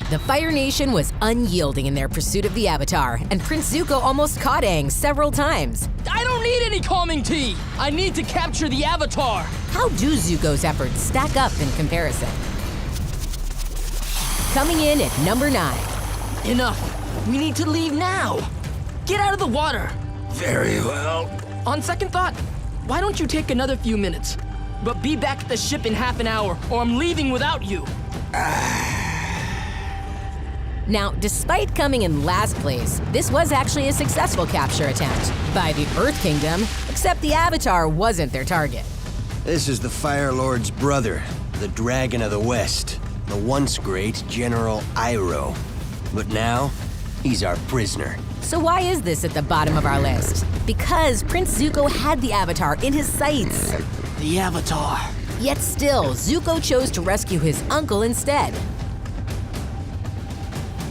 The Fire Nation was unyielding in their pursuit of the Avatar, and Prince Zuko almost caught Aang several times. I don't need any calming tea! I need to capture the Avatar! How do Zuko's efforts stack up in comparison? Coming in at number 9. Enough! We need to leave now! Get out of the water! Very well. On second thought, why don't you take another few minutes? But be back at the ship in half an hour, or I'm leaving without you! Now, despite coming in last place, this was actually a successful capture attempt by the Earth Kingdom, except the Avatar wasn't their target. This is the Fire Lord's brother, the Dragon of the West, the once great General Iroh. But now, he's our prisoner. So why is this at the bottom of our list? Because Prince Zuko had the Avatar in his sights. The Avatar. Yet still, Zuko chose to rescue his uncle instead.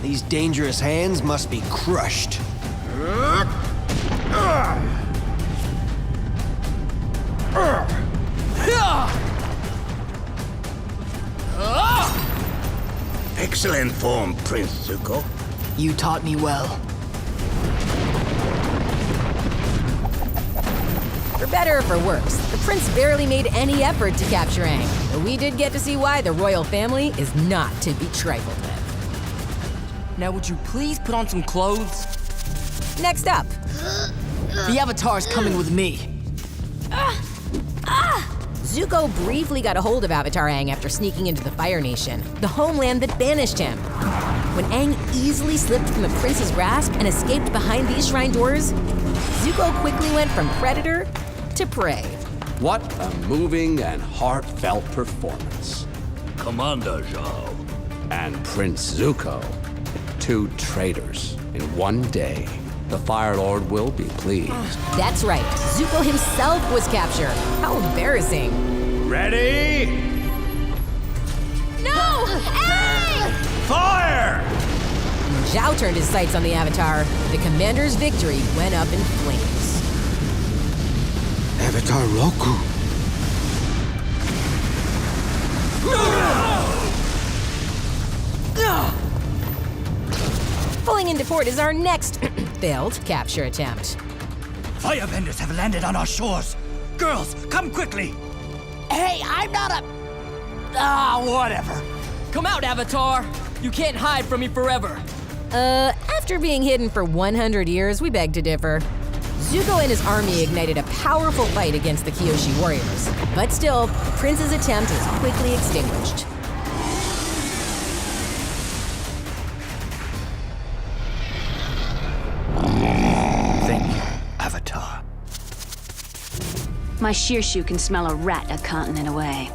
These dangerous hands must be crushed. Excellent form, Prince Zuko. You taught me well. For better or for worse, the prince barely made any effort to capture Aang, but we did get to see why the royal family is not to be trifled with. Now would you please put on some clothes? Next up, The Avatar's coming with me. Zuko briefly got a hold of Avatar Aang after sneaking into the Fire Nation, the homeland that banished him. When Aang easily slipped from the prince's grasp and escaped behind these shrine doors, Zuko quickly went from predator to prey. What a moving and heartfelt performance. Commander Zhao. And Prince Zuko, 2 traitors in one day. The Fire Lord will be pleased. That's right, Zuko himself was captured. How embarrassing. Ready? No! Aang! Fire! When Zhao turned his sights on the Avatar, the commander's victory went up in flames. Avatar Roku. Pulling into port is our next failed capture attempt. Firebenders have landed on our shores. Girls, come quickly. Hey, I'm not a... whatever. Come out, Avatar. You can't hide from me forever. After being hidden for 100 years, we beg to differ. Zuko and his army ignited a powerful fight against the Kyoshi warriors. But still, the prince's attempt was quickly extinguished. Thank you, Avatar. My Shearshoe can smell a rat a continent away.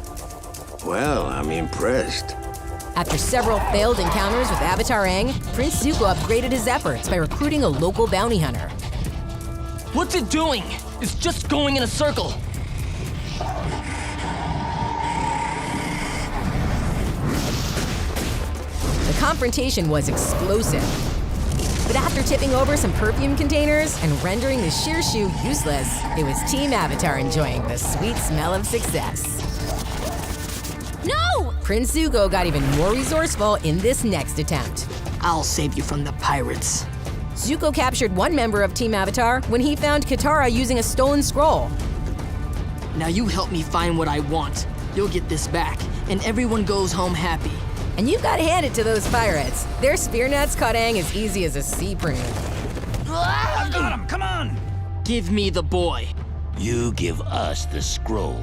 Well, I'm impressed. After several failed encounters with Avatar Aang, Prince Zuko upgraded his efforts by recruiting a local bounty hunter. What's it doing? It's just going in a circle. The confrontation was explosive. But after tipping over some perfume containers and rendering the Shearshoe useless, it was Team Avatar enjoying the sweet smell of success. No! Prince Zuko got even more resourceful in this next attempt. I'll save you from the pirates. Zuko captured one member of Team Avatar when he found Katara using a stolen scroll. Now you help me find what I want. You'll get this back, and everyone goes home happy. And you've got to hand it to those pirates. Their spear nets caught Aang as easy as a sea prune. I've got him, come on! Give me the boy. You give us the scroll.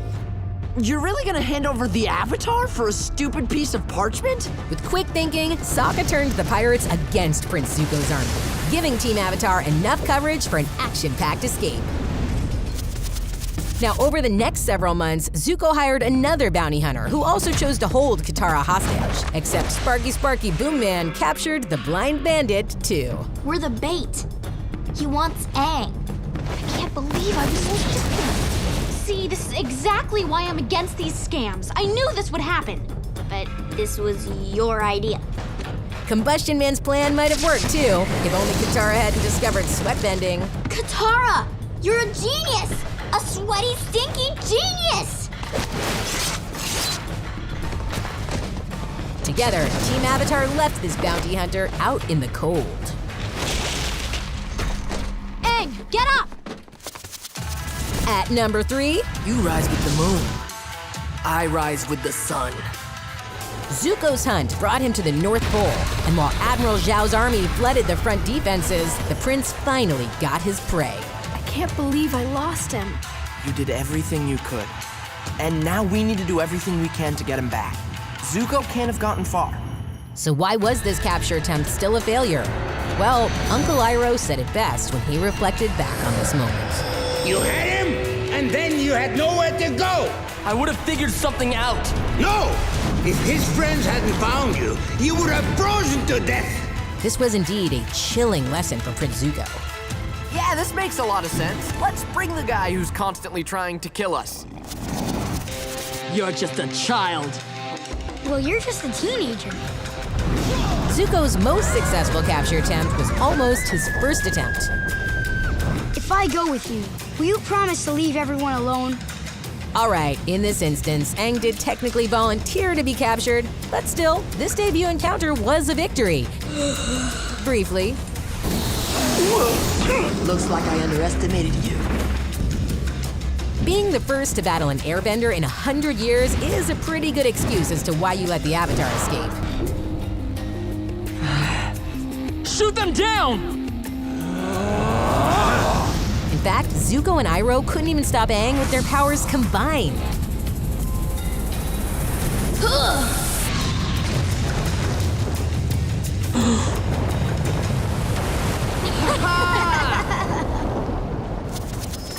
You're really gonna hand over the Avatar for a stupid piece of parchment? With quick thinking, Sokka turned the pirates against Prince Zuko's army, giving Team Avatar enough coverage for an action-packed escape. Now, over the next several months, Zuko hired another bounty hunter who also chose to hold Katara hostage. Except Sparky Boom Man captured the blind bandit too. We're the bait. He wants Aang. I can't believe I was so stupid. See, this is exactly why I'm against these scams. I knew this would happen. But this was your idea. Combustion Man's plan might have worked too, if only Katara hadn't discovered sweatbending. Katara! You're a genius! A sweaty, stinky genius! Together, Team Avatar left this bounty hunter out in the cold. Aang, get up! At number 3, You rise with the moon. I rise with the sun. Zuko's hunt brought him to the North Pole, and while Admiral Zhao's army flooded the front defenses, the prince finally got his prey. I can't believe I lost him. You did everything you could. And now we need to do everything we can to get him back. Zuko can't have gotten far. So why was this capture attempt still a failure? Well, Uncle Iroh said it best when he reflected back on this moment. You had him, and then you had nowhere to go. I would have figured something out. No! If his friends hadn't found you, you would have frozen to death. This was indeed a chilling lesson for Prince Zuko. Yeah, this makes a lot of sense. Let's bring the guy who's constantly trying to kill us. You're just a child. Well, you're just a teenager. Zuko's most successful capture attempt was almost his first attempt. If I go with you, will you promise to leave everyone alone? All right, in this instance, Aang did technically volunteer to be captured, but still, this debut encounter was a victory. Briefly. Looks like I underestimated you. Being the first to battle an airbender in 100 years is a pretty good excuse as to why you let the Avatar escape. Shoot them down! In fact, Zuko and Iroh couldn't even stop Aang with their powers combined.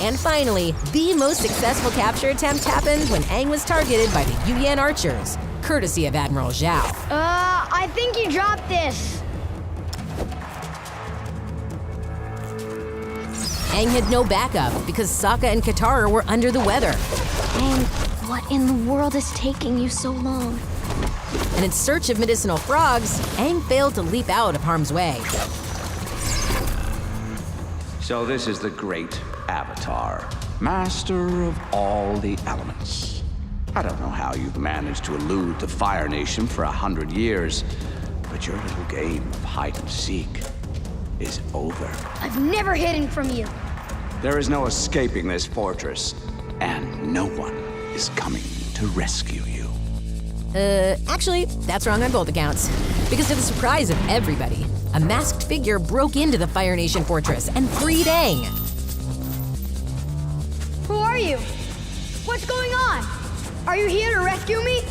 And finally, the most successful capture attempt happened when Aang was targeted by the Yuyan archers, courtesy of Admiral Zhao. I think you dropped this. Aang had no backup because Sokka and Katara were under the weather. And what in the world is taking you so long? And in search of medicinal frogs, Aang failed to leap out of harm's way. So this is the great Avatar, master of all the elements. I don't know how you've managed to elude the Fire Nation for 100 years, but your little game of hide and seek is over. I've never hidden from you. There is no escaping this fortress, and no one is coming to rescue you. Actually, that's wrong on both accounts. Because to the surprise of everybody, a masked figure broke into the Fire Nation fortress and freed Aang. Who are you? What's going on? Are you here to rescue me?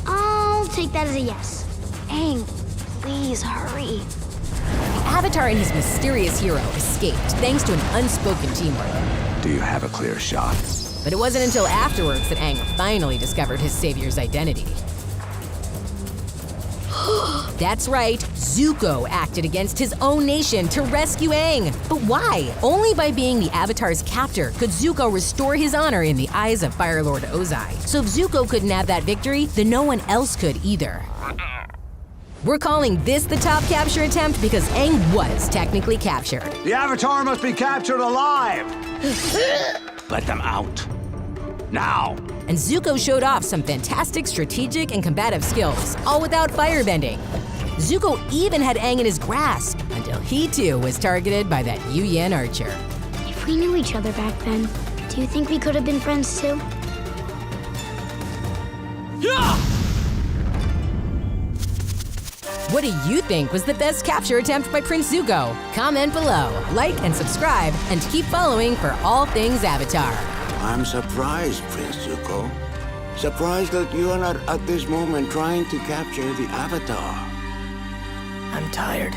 I'll take that as a yes. Aang, please hurry. The Avatar and his mysterious hero escaped thanks to an unspoken teamwork. Do you have a clear shot? But it wasn't until afterwards that Aang finally discovered his savior's identity. That's right, Zuko acted against his own nation to rescue Aang. But why? Only by being the Avatar's captor could Zuko restore his honor in the eyes of Fire Lord Ozai. So if Zuko couldn't have that victory, then no one else could either. We're calling this the top capture attempt because Aang was technically captured. The Avatar must be captured alive! Let them out. Now! And Zuko showed off some fantastic strategic and combative skills, all without firebending. Zuko even had Aang in his grasp until he too was targeted by that Yuyan archer. If we knew each other back then, do you think we could have been friends too? Yeah! What do you think was the best capture attempt by Prince Zuko? Comment below, like and subscribe, and keep following for all things Avatar. I'm surprised, Prince Zuko. Surprised that you are not at this moment trying to capture the Avatar. I'm tired.